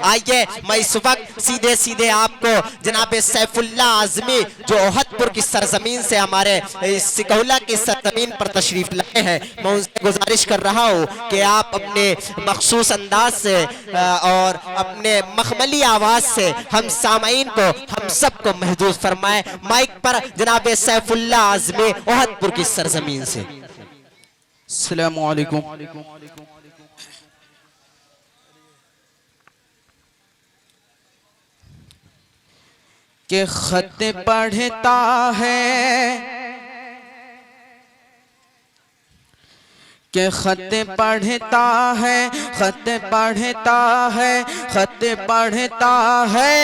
आइए मैं इस वक्त सीधे सीधे आपको जनाब सैफुल्लाह आज़मी जो ओहदपुर की सरजमीन से हमारे सिकौला की सरजमीन पर तशरीफ लाए हैं, मैं उनसे गुजारिश कर रहा हूँ कि आप अपने मखसूस अंदाज से और अपने मखमली आवाज से हम सामाईन को, हम सबको महदूद फरमाए। माइक पर जनाब सैफुल्लाह आज़मी ओहदपुर की सरजमीन से। अस्सलामु अलैकुम। के खत पढ़ता है, के खत पढ़ता है, खत पढ़ता है, खत पढ़ता है,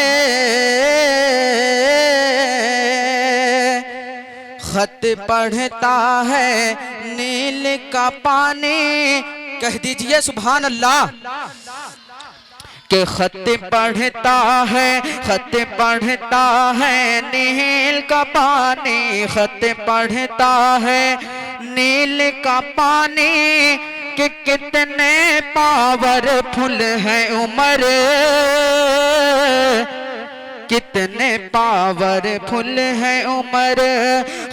खत पढ़ता है नील का पानी। कह दीजिए सुभान अल्लाह। के खत पढ़ता है, खत पढ़ता है नील का पानी, खत पढ़ता है नील का पानी। कि कितने पावरफुल है उमर, कितने पावरफुल है उमर।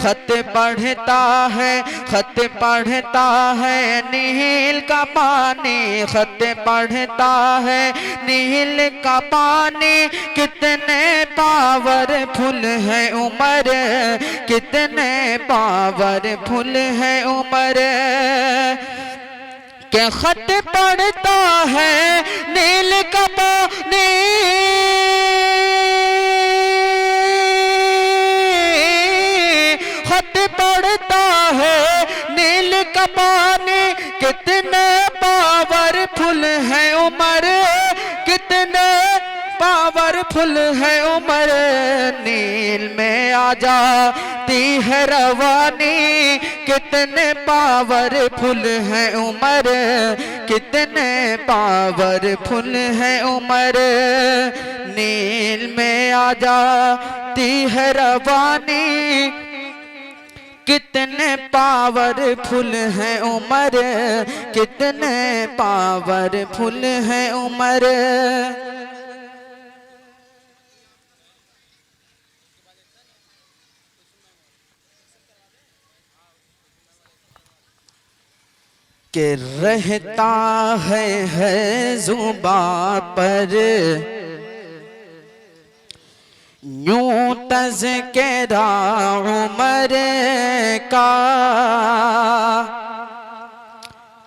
खत पढ़ता है, खत पढ़ता है नील का पानी, खत पढ़ता है नील का पानी। कितने पावरफुल है उमर, कितने पावरफुल है उमर। के खत पढ़ता है नील का पानी, खत पढ़ता है नील का पानी। कितने पावरफुल है उमर, कितने पावरफुल है उमर। नील में आ जाती है रवानी, कितने पावरफुल है उमर, कितने पावरफुल है उमर। नील में आ जाती है रवानी, कितने पावरफुल है उमर, कितने पावरफुल है उमर। के रहता है जुबां पर यूं तज़किरा उमर का।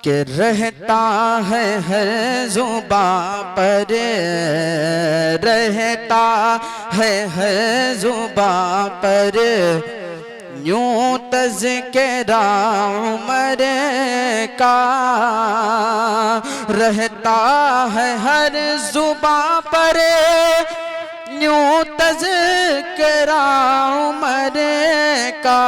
के रहता है जुबां पर, रहता है जुबां पर यूं तज़किरा उमर का। रहता है हर जुबां पर यूं तज़किरा उमर का।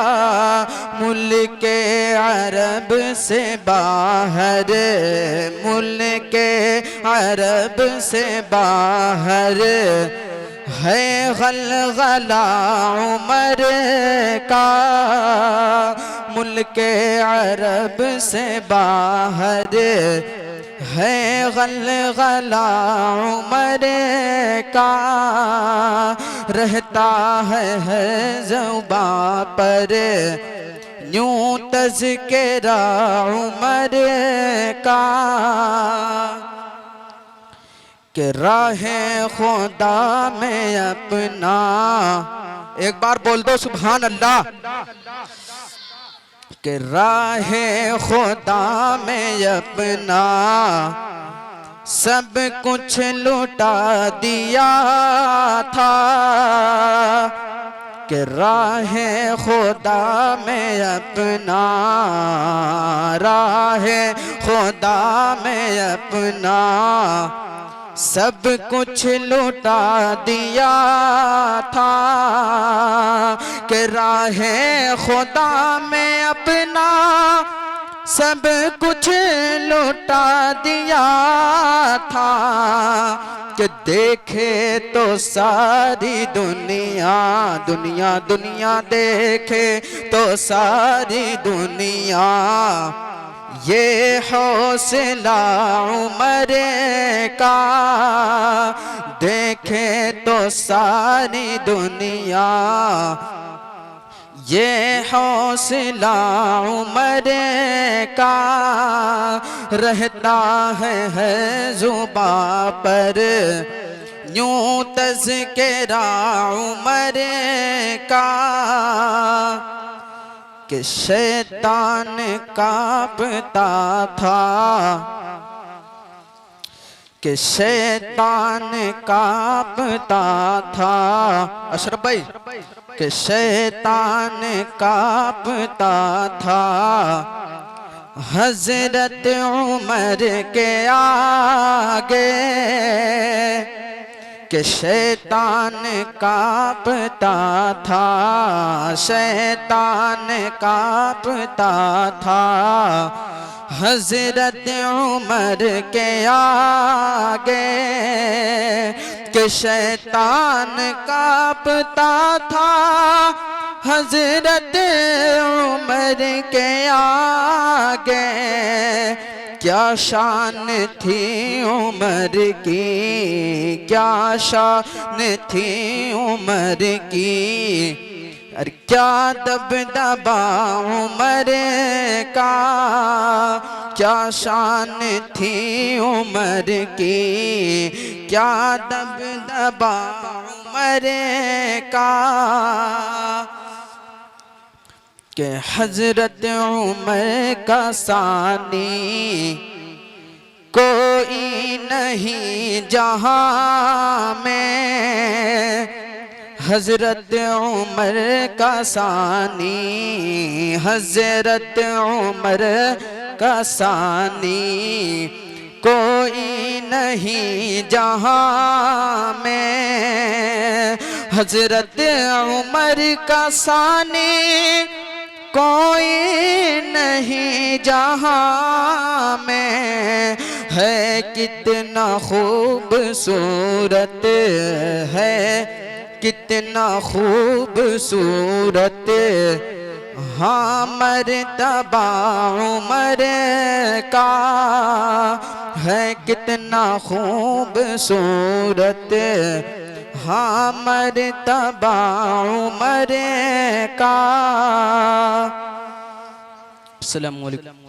मुल्के अरब से बाहर, मुल्के अरब से बाहर है गलगला उमर का। मुल्के अरब से बाहर है गलगला उमर का। रहता है ज़ुबां पर यूं तज़किरा उमर का। कि राहे खुदा में अपना, एक बार बोल दो सुभान अल्लाह। कि राहे खुदा में अपना सब कुछ लुटा दिया था। कि राहे खुदा में अपना, राहे खुदा में अपना सब कुछ लुटा दिया था। कि राहे खुदा में अपना सब कुछ लुटा दिया था। कि देखे तो सारी दुनिया, दुनिया दुनिया देखे तो सारी दुनिया। ये हौसला उमर का, देखे तो सारी दुनिया, ये हौसला उमर का रहता है जुबां पर, यूं तज़किरा उमर का कि शैतान कांपता था, कि शैतान कांपता था। अशरफ भाई, कि शैतान कांपता था हजरत उमर के आगे, कि शैतान कांपता था, शैतान कांपता था हजरत उमर के आगे, कि शैतान कांपता था हजरत उमर के आगे। क्या शान थी उमर की, क्या शान थी उमर की, और क्या दबदबा उमर का, क्या शान थी उमर की, क्या दबदबा उमर का, कि हजरत उमर का सानी कोई नहीं जहां में, हजरत उमर का सानी, हजरत उमर का सानी कोई नहीं जहां में, हजरत उमर का सानी कोई नहीं जहां में, है कितना खूबसूरत है, कितना खूबसूरत, हाँ मर्तबा उमर का है, कितना खूबसूरत, हाँ मर्तबा उमर का। अस्सलामु अलैकुम।